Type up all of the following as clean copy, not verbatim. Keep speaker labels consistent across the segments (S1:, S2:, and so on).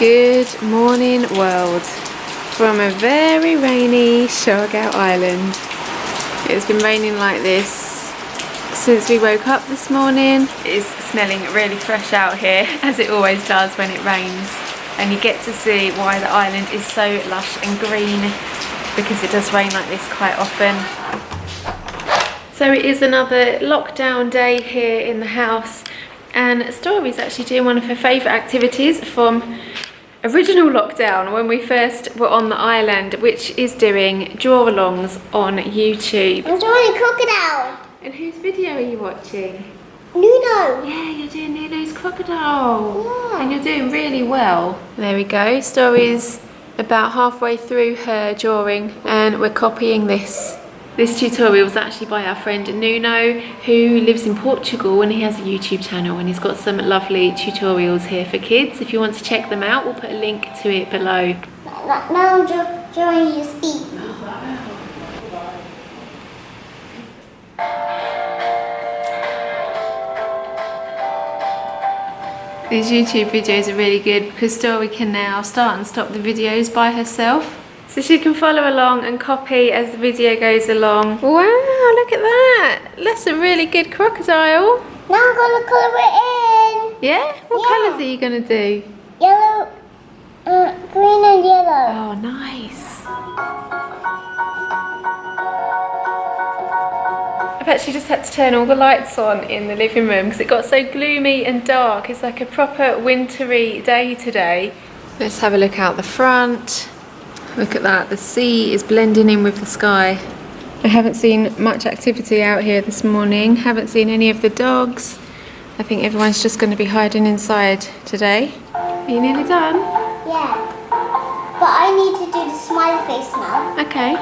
S1: Good morning, world, from a very rainy Siargao island. It's been raining like this since we woke up this morning. It's smelling really fresh out here, as it always does when it rains, and you get to see why the island is so lush and green, because it does rain like this quite often. So it is another lockdown day here in the house, and Story's actually doing one of her favourite activities from original lockdown when we first were on the island, which is doing draw-alongs on YouTube.
S2: I'm drawing a crocodile.
S1: And whose video are you watching?
S2: Nuno.
S1: Yeah, you're doing Nuno's crocodile.
S2: Yeah.
S1: And you're doing really well. There we go. Story's about halfway through her drawing, and we're copying this. This tutorial was actually by our friend Nuno, who lives in Portugal, and he has a YouTube channel, and he's got some lovely tutorials here for kids. If you want to check them out, we'll put a link to it below.
S2: Now I'm drawing his feet.
S1: These YouTube videos are really good because Story can now start and stop the videos by herself. So she can follow along and copy as the video goes along. Wow, look at that. That's a really good crocodile.
S2: Now I'm going to colour it in.
S1: Yeah? What colours are you going to do?
S2: Yellow, green and yellow.
S1: Oh, nice. I've actually just had to turn all the lights on in the living room because it got so gloomy and dark. It's like a proper wintry day today. Let's have a look out the front. Look at that, the sea is blending in with the sky. I haven't seen much activity out here this morning. Haven't seen any of the dogs. I think everyone's just going to be hiding inside today. Are you nearly done?
S2: Yeah. But I need to do the smiley face now.
S1: Okay.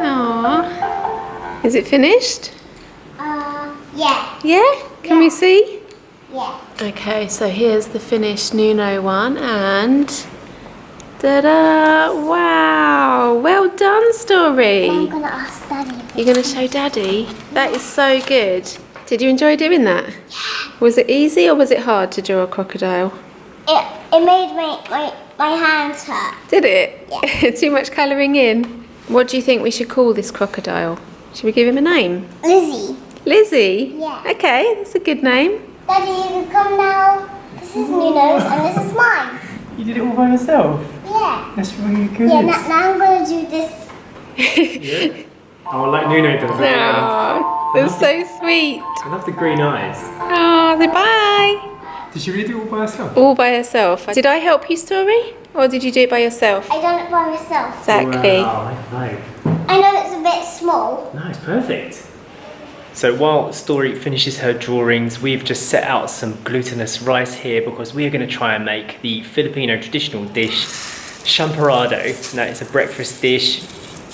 S1: Aww. Is it finished?
S2: Yeah.
S1: Yeah? Can we see?
S2: Yeah.
S1: Okay, so here's the finished Nuno one, and ta-da! Wow! Well done, Story!
S2: I'm going to ask Daddy.
S1: You're going to show Daddy? That is so good. Did you enjoy doing that?
S2: Yeah.
S1: Was it easy or was it hard to draw a crocodile?
S2: It made my hands hurt.
S1: Did it?
S2: Yeah.
S1: Too much colouring in? What do you think we should call this crocodile? Should we give him a name?
S2: Lizzie.
S1: Lizzie?
S2: Yeah.
S1: Okay, that's a good name.
S2: Daddy, you can come now. This is Nuno's and this is mine.
S3: You did it all by yourself?
S2: Yeah.
S3: That's really good.
S2: Yeah, now I'm going to do this.
S3: Yeah. Oh, like Nuno does it.
S1: Aww, that's so sweet.
S3: I love the green eyes.
S1: Oh, bye.
S3: Did she really do it all by herself?
S1: All by herself. Did I help you, Story? Or did you do it by yourself?
S2: I done it by myself.
S1: Exactly.
S3: Wow, high five.
S2: I know it's a bit small.
S3: Nice, perfect. So while Story finishes her drawings, we've just set out some glutinous rice here because we are going to try and make the Filipino traditional dish, champorado. Now it's a breakfast dish,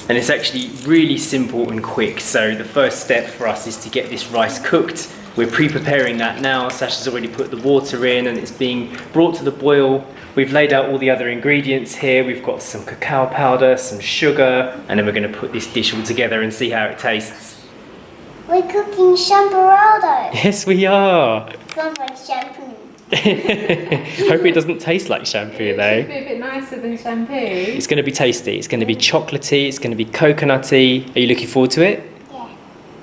S3: and it's actually really simple and quick. So the first step for us is to get this rice cooked. We're pre-preparing that now. Sacha's already put the water in and it's being brought to the boil. We've laid out all the other ingredients here. We've got some cacao powder, some sugar, and then we're going to put this dish all together and see how it tastes.
S2: We're cooking champorado.
S3: Yes, we are.
S2: Sounds like shampoo.
S3: Hope it doesn't taste like shampoo though.
S1: It should be a bit nicer than shampoo.
S3: It's going to be tasty. It's going to be chocolatey. It's going to be coconutty. Are you looking forward to it?
S2: Yeah.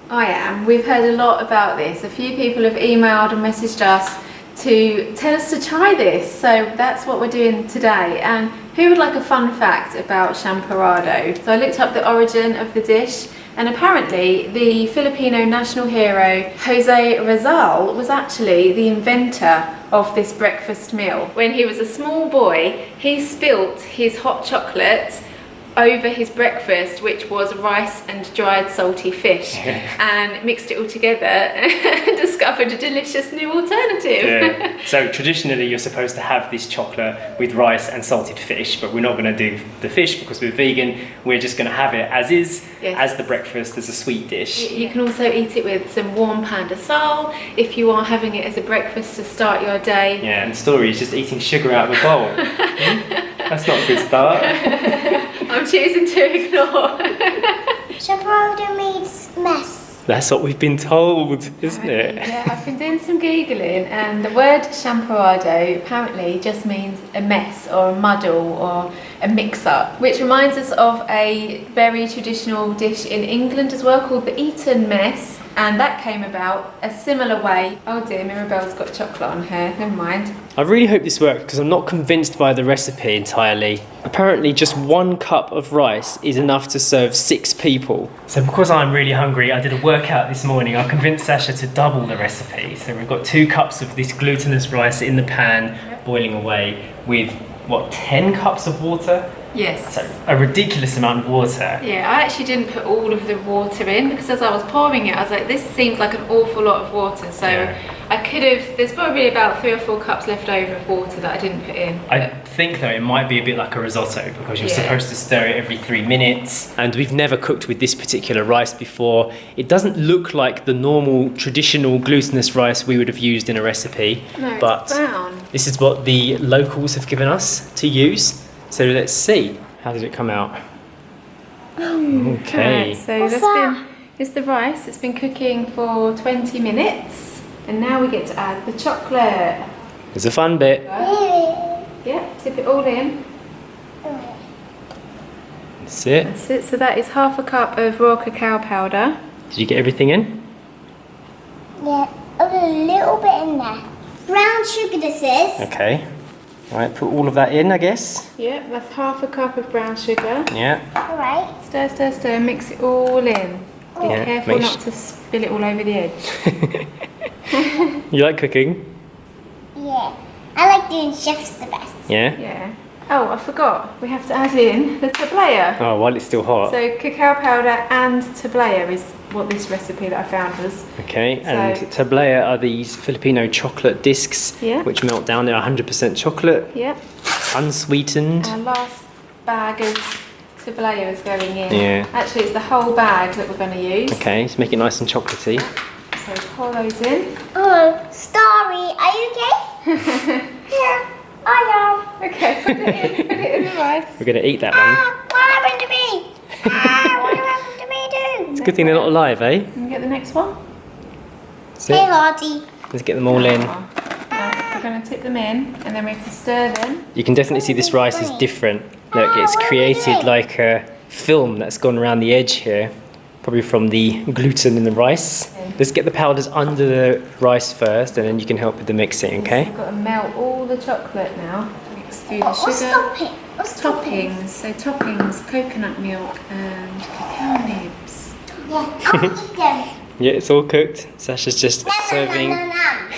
S1: I am. We've heard a lot about this. A few people have emailed and messaged us to tell us to try this. So that's what we're doing today. And who would like a fun fact about champorado? So I looked up the origin of the dish. And apparently the Filipino national hero Jose Rizal was actually the inventor of this breakfast meal. When he was a small boy, he spilt his hot chocolate over his breakfast, which was rice and dried salty fish, and mixed it all together and discovered a delicious new alternative.
S3: Yeah. So traditionally you're supposed to have this chocolate with rice and salted fish, but we're not going to do the fish because we're vegan. We're just going to have it as is, as the breakfast, as a sweet dish.
S1: You can also eat it with some warm pan de sal if you are having it as a breakfast to start your day.
S3: Yeah, and Story is just eating sugar out of a bowl. That's not a good start.
S1: I'm choosing to ignore.
S2: Champorado means mess.
S3: That's what we've been told, isn't it?
S1: Yeah, I've been doing some Googling, and the word champorado apparently just means a mess or a muddle or a mix-up, which reminds us of a very traditional dish in England as well called the Eton mess, and that came about a similar way. Oh dear, Mirabelle's got chocolate on her, never mind.
S3: I really hope this works because I'm not convinced by the recipe entirely. Apparently just 1 cup of rice is enough to serve 6 people. So because I'm really hungry, I did a workout this morning. I convinced Sacha to double the recipe. So we've got 2 cups of this glutinous rice in the pan, boiling away with, what, 10 cups of water?
S1: Yes.
S3: So a ridiculous amount of water.
S1: Yeah, I actually didn't put all of the water in because as I was pouring it, I was like, this seems like an awful lot of water. So I could have, there's probably about 3 or 4 cups left over of water that I didn't put in.
S3: I think though it might be a bit like a risotto because you're supposed to stir it every 3 minutes. And we've never cooked with this particular rice before. It doesn't look like the normal traditional glutinous rice we would have used in a recipe.
S1: No,
S3: but
S1: it's brown.
S3: This is what the locals have given us to use. So let's see. How did it come out? Okay.
S1: Right, so it's the rice. It's been cooking for 20 minutes. And now we get to add the chocolate.
S3: It's a fun bit.
S1: Yeah, tip it all in.
S3: That's it.
S1: That's it. So that is half a cup of raw cacao powder.
S3: Did you get everything in?
S2: Yeah, a little bit in there. Brown sugar this is.
S3: Okay. All right, put all of that in, I guess.
S1: Yeah, that's half a cup of brown sugar.
S3: Yeah.
S2: Alright.
S1: Stir, stir, stir, mix it all in. Be careful not to spill it all over the edge.
S3: You like cooking?
S2: Yeah. I like doing chefs the best.
S3: Yeah?
S1: Yeah. Oh, I forgot. We have to add in the tablea.
S3: Oh, while it's still hot.
S1: So cacao powder and tablea is what this recipe that I found was.
S3: Okay, and tablea are these Filipino chocolate discs which melt down. They're 100% chocolate.
S1: Yep.
S3: Unsweetened.
S1: Our last bag of tablea is going in.
S3: Yeah.
S1: Actually, it's the whole bag that we're going to use.
S3: Okay, let's make it nice and chocolatey.
S1: So pour those in.
S2: Oh, Story, are you okay? Yeah, I am.
S1: Okay, put it in the rice.
S3: We're going to eat that one.
S2: What happened to me? What happened to me too?
S3: It's a good thing they're not alive, eh?
S1: Can you get the next one?
S3: So,
S2: Hey, Hardy.
S3: let's get them all in.
S1: Right, we're going to tip them in and then we have to stir them.
S3: You can definitely see this rice is different. Look, it's created like a film that's gone around the edge here. Probably from the gluten in the rice. Let's get the powders under the rice first and then you can help with the mixing, okay?
S1: We've got to melt all the chocolate now. Mix through the
S2: What's
S1: sugar.
S2: What's
S1: Toppings. So toppings, coconut milk and cacao nibs.
S2: Yeah, I'll eat them.
S3: Yeah, it's all cooked. Sasha's just serving.
S2: Nom.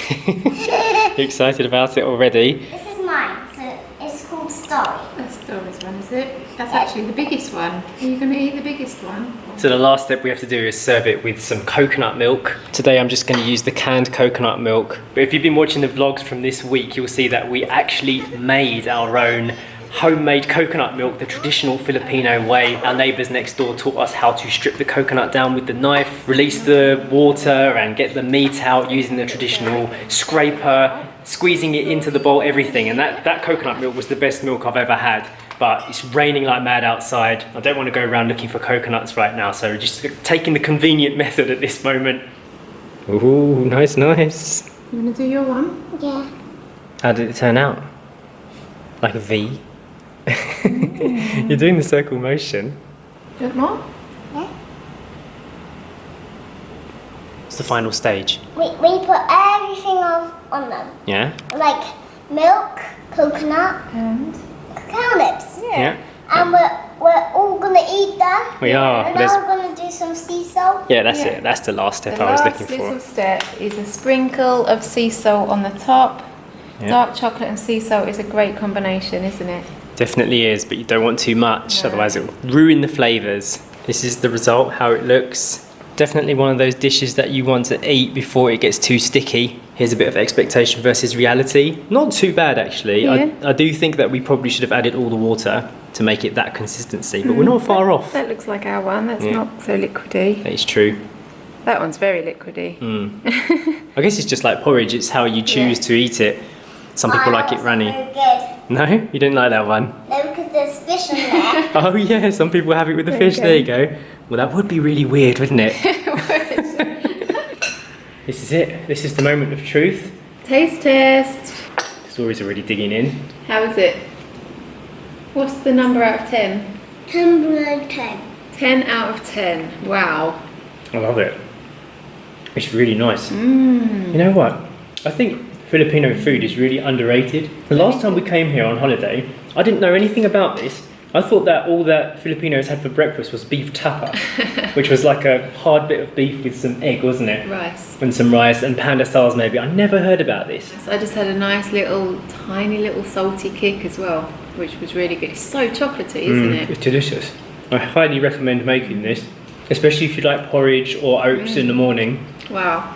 S3: You excited about it already?
S2: This is mine, so it's called Story.
S1: That's Dory's one, is it? That's actually the biggest one. Are you going to eat the biggest one?
S3: So the last step we have to do is serve it with some coconut milk. Today I'm just going to use the canned coconut milk. But if you've been watching the vlogs from this week, you'll see that we actually made our own homemade coconut milk the traditional Filipino way. Our neighbours next door taught us how to strip the coconut down with the knife, release the water and get the meat out using the traditional scraper, squeezing it into the bowl, everything. And that coconut milk was the best milk I've ever had. But it's raining like mad outside. I don't want to go around looking for coconuts right now, so just taking the convenient method at this moment. Ooh, nice, nice.
S1: You want to do your one?
S2: Yeah.
S3: How did it turn out? Like a V? You're doing the circle motion.
S1: Do you want more?
S2: Yeah.
S3: It's the final stage.
S2: We put everything on them.
S3: Yeah?
S2: Like milk, coconut,
S1: And?
S2: cacao nibs.
S3: Yeah.
S2: And we're all gonna eat them.
S3: We are.
S2: And
S3: There's-
S2: now we're gonna do some sea salt.
S3: Yeah, that's it. That's the last step
S1: The
S3: I was
S1: last
S3: looking
S1: little
S3: for.
S1: step is a sprinkle of sea salt on the top.
S3: Yeah.
S1: Dark chocolate and sea salt is a great combination, isn't it?
S3: Definitely is, but you don't want too much,
S1: No.
S3: otherwise it will ruin the flavours. This is the result, how it looks. Definitely one of those dishes that you want to eat before it gets too sticky. Here's a bit of expectation versus reality. Not too bad actually.
S1: Yeah.
S3: I do think that we probably should have added all the water to make it that consistency, but we're not far off.
S1: That looks like our one. That's
S3: Yeah.
S1: not so liquidy.
S3: That is true.
S1: That one's very liquidy.
S3: I guess it's just like porridge, it's how you choose to eat it. Some people like it runny.
S2: Very good.
S3: No? You didn't like that one?
S2: No, because there's fish in there.
S3: Oh yeah, some people have it with the
S1: There you
S3: fish. There you go. Well, that would be really weird, wouldn't it? This is it. This is the moment of truth.
S1: Taste test.
S3: Story's already digging in.
S1: How is it? What's the number out of 10?
S2: 10.
S1: 10 out of 10. Wow.
S3: I love it. It's really nice.
S1: Mmm.
S3: You know what? I think Filipino food is really underrated. The last time we came here on holiday, I didn't know anything about this. I thought that all that Filipinos had for breakfast was beef tapa, which was like a hard bit of beef with some egg, wasn't it?
S1: Rice.
S3: And some rice and pandesals maybe. I never heard about this.
S1: So I just had a nice little, tiny little salty kick as well, which was really good. It's so chocolatey, isn't it?
S3: It's delicious. I highly recommend making this, especially if you like porridge or oats in the morning.
S1: Wow.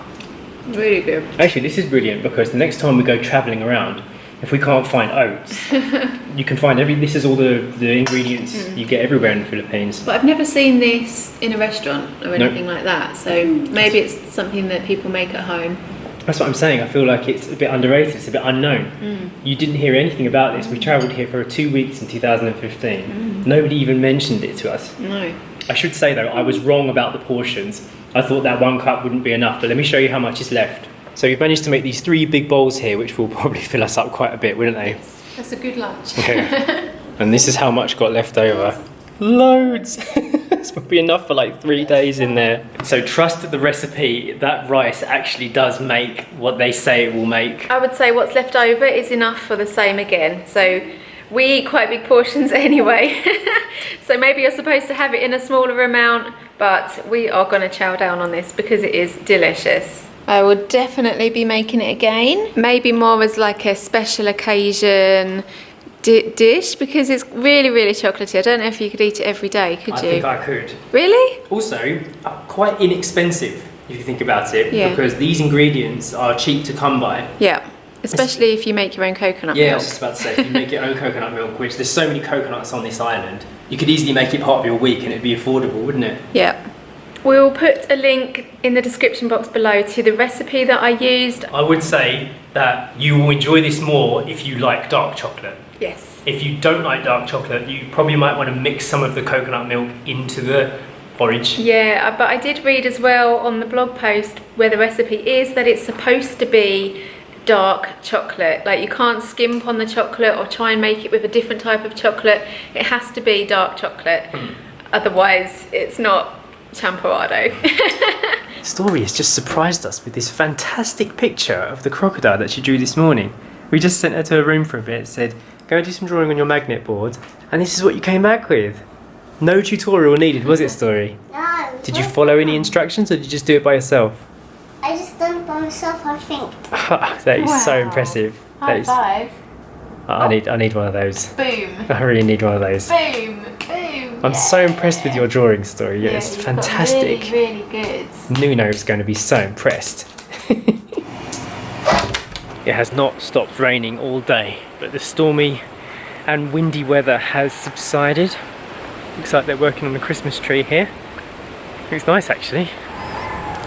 S1: Really good.
S3: Actually, this is brilliant because the next time we go travelling around, if we can't find oats, you can find this is all the ingredients you get everywhere in the Philippines.
S1: But I've never seen this in a restaurant or anything like that, so maybe it's something that people make at home.
S3: That's what I'm saying. I feel like it's a bit underrated, it's a bit unknown. You didn't hear anything about this. We travelled here for 2 weeks in 2015. Nobody even mentioned it to us.
S1: No.
S3: I should say though, I was wrong about the portions. I thought that 1 cup wouldn't be enough, but let me show you how much is left. So we've managed to make these 3 big bowls here, which will probably fill us up quite a bit, wouldn't they?
S1: Yes. That's a good lunch.
S3: Yeah. And this is how much got left over. Loads! This will be enough for like 3 days in there. So trust the recipe, that rice actually does make what they say it will make.
S1: I would say what's left over is enough for the same again. So we eat quite big portions anyway. So maybe you're supposed to have it in a smaller amount, but we are going to chow down on this because it is delicious. I will definitely be making it again. Maybe more as like a special occasion dish because it's really, really chocolatey. I don't know if you could eat it every day, could you?
S3: I think I could.
S1: Really?
S3: Also, quite inexpensive if you think about it,
S1: Yeah.
S3: because these ingredients are cheap to come by.
S1: Yeah. Especially if you make your own coconut milk.
S3: Yeah, I was just about to say, if you make your own coconut milk, which there's so many coconuts on this island, you could easily make it part of your week and it'd be affordable, wouldn't it?
S1: Yeah. We'll put a link in the description box below to the recipe that I used.
S3: I would say that you will enjoy this more if you like dark chocolate.
S1: Yes.
S3: If you don't like dark chocolate, you probably might want to mix some of the coconut milk into the porridge.
S1: Yeah, but I did read as well on the blog post where the recipe is that it's supposed to be dark chocolate. Like you can't skimp on the chocolate or try and make it with a different type of chocolate. It has to be dark chocolate. Otherwise, it's not champorado.
S3: Story has just surprised us with this fantastic picture of the crocodile that she drew this morning. We just sent her to her room for a bit, said, go and do some drawing on your magnet board, and this is what you came back with. No tutorial needed, was it, Story?
S2: No.
S3: Did you follow any instructions or did you just do it by yourself?
S2: I just done it by myself, I think.
S3: That is so
S1: Wow.
S3: impressive.
S1: High five.
S3: I need one of those.
S1: Boom.
S3: I really need one of those.
S1: Boom. Boom.
S3: I'm so impressed with your drawing, Story. Yeah, it's
S1: you've got
S3: fantastic.
S1: Really, really good.
S3: Nuno's going to be so impressed. It has not stopped raining all day, but the stormy and windy weather has subsided. Looks like they're working on the Christmas tree here. Looks nice actually.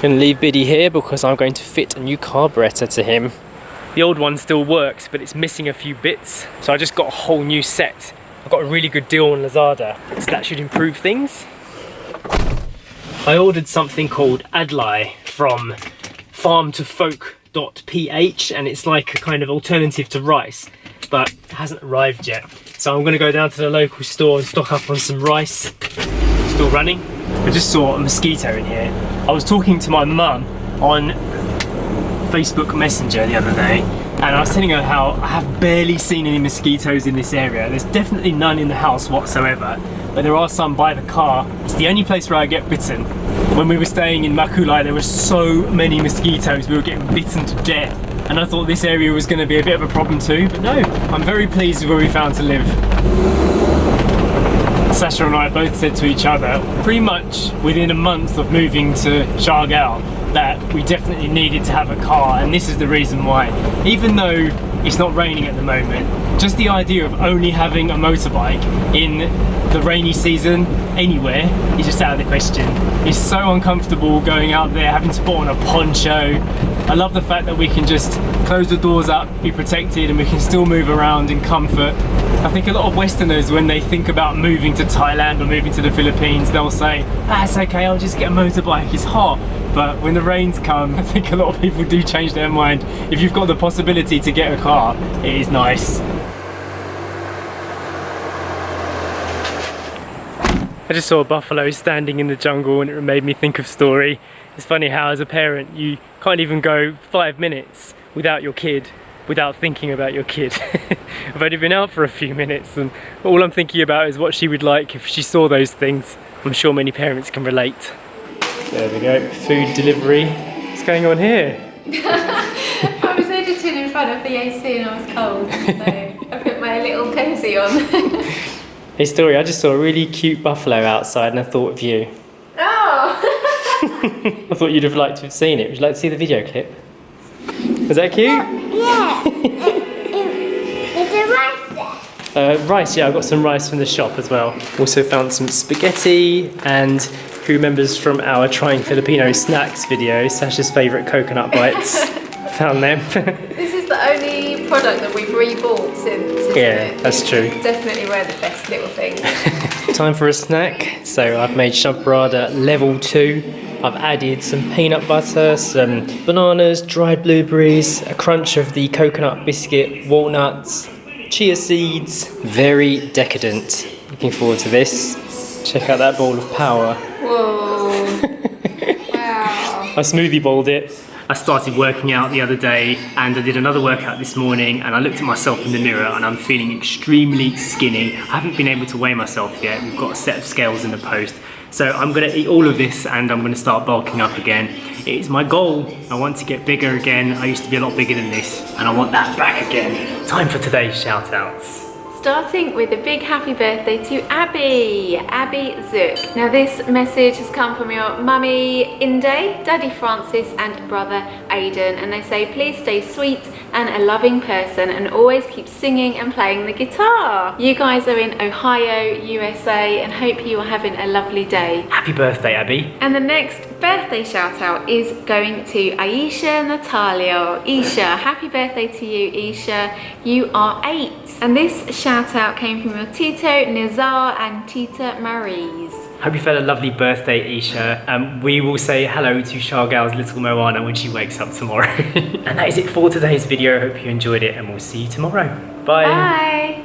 S3: Gonna leave Biddy here because I'm going to fit a new carburettor to him. The old one still works, but it's missing a few bits. So I just got a whole new set. I got a really good deal on Lazada, so that should improve things. I ordered something called Adlai from farmtofolk.ph, and it's like a kind of alternative to rice, but it hasn't arrived yet. So I'm gonna go down to the local store and stock up on some rice. Still running. I just saw a mosquito in here. I was talking to my mum on Facebook Messenger the other day, and I was telling her how I have barely seen any mosquitoes in this area. There's definitely none in the house whatsoever, but there are some by the car. It's the only place where I get bitten. When we were staying in Makulai, there were so many mosquitoes, we were getting bitten to death. And I thought this area was going to be a bit of a problem too, but no, I'm very pleased with where we found to live. Sacha and I both said to each other, pretty much within a month of moving to Siargao, that we definitely needed to have a car, and this is the reason why. Even though it's not raining at the moment, just the idea of only having a motorbike in the rainy season anywhere is just out of the question. It's so uncomfortable going out there, having to put on a poncho. I love the fact that we can just close the doors up, be protected, and we can still move around in comfort. I think a lot of Westerners, when they think about moving to Thailand or moving to the Philippines, they'll say, it's okay, I'll just get a motorbike, it's hot. But when the rains come, I think a lot of people do change their mind. If you've got the possibility to get a car, it is nice. I just saw a buffalo standing in the jungle and it made me think of Story. It's funny how as a parent you can't even go 5 minutes without your kid, without thinking about your kid. I've only been out for a few minutes and all I'm thinking about is what she would like if she saw those things. I'm sure many parents can relate. There we go, food delivery. What's going on here?
S1: I was editing in front of the AC and I was cold, so I put my little cozy on.
S3: Hey Story, I just saw a really cute buffalo outside and I thought of you.
S1: Oh!
S3: I thought you'd have liked to have seen it. Would you like to see the video clip? Was that cute?
S2: Yeah. Is there rice there?
S3: Rice, yeah, I got some rice from the shop as well. Also found some spaghetti and who remembers from our Trying Filipino Snacks video, Sacha's favourite coconut bites. Found them.
S1: This is the only product that we've re-bought since, isn't it?
S3: That's true.
S1: Definitely one of the best little things.
S3: Time for a snack. So I've made champorado level 2. I've added some peanut butter, some bananas, dried blueberries, a crunch of the coconut biscuit, walnuts, chia seeds. Very decadent. Looking forward to this. Check out that bowl of power.
S1: Whoa. Wow.
S3: I smoothie bowled it. I started working out the other day and I did another workout this morning and I looked at myself in the mirror and I'm feeling extremely skinny. I haven't been able to weigh myself yet. We've got a set of scales in the post. So I'm going to eat all of this and I'm going to start bulking up again. It is my goal. I want to get bigger again. I used to be a lot bigger than this and I want that back again. Time for today's shout-outs.
S1: Starting with a big happy birthday to Abby Zook. Now this message has come from your mummy Inde, daddy Francis and brother Aidan, and they say please stay sweet and a loving person and always keep singing and playing the guitar. You guys are in Ohio, USA, and hope you are having a lovely day.
S3: Happy birthday, Abby.
S1: And the next birthday shout out is going to Aisha Natalia. Isha, happy birthday to you, Isha. You are 8. And this shout out came from your Tito Nizar and Tita Maries.
S3: Hope you've had a lovely birthday, Isha. We will say hello to Siargao's little Moana when she wakes up tomorrow. And that is it for today's video. I hope you enjoyed it and we'll see you tomorrow. Bye.
S1: Bye.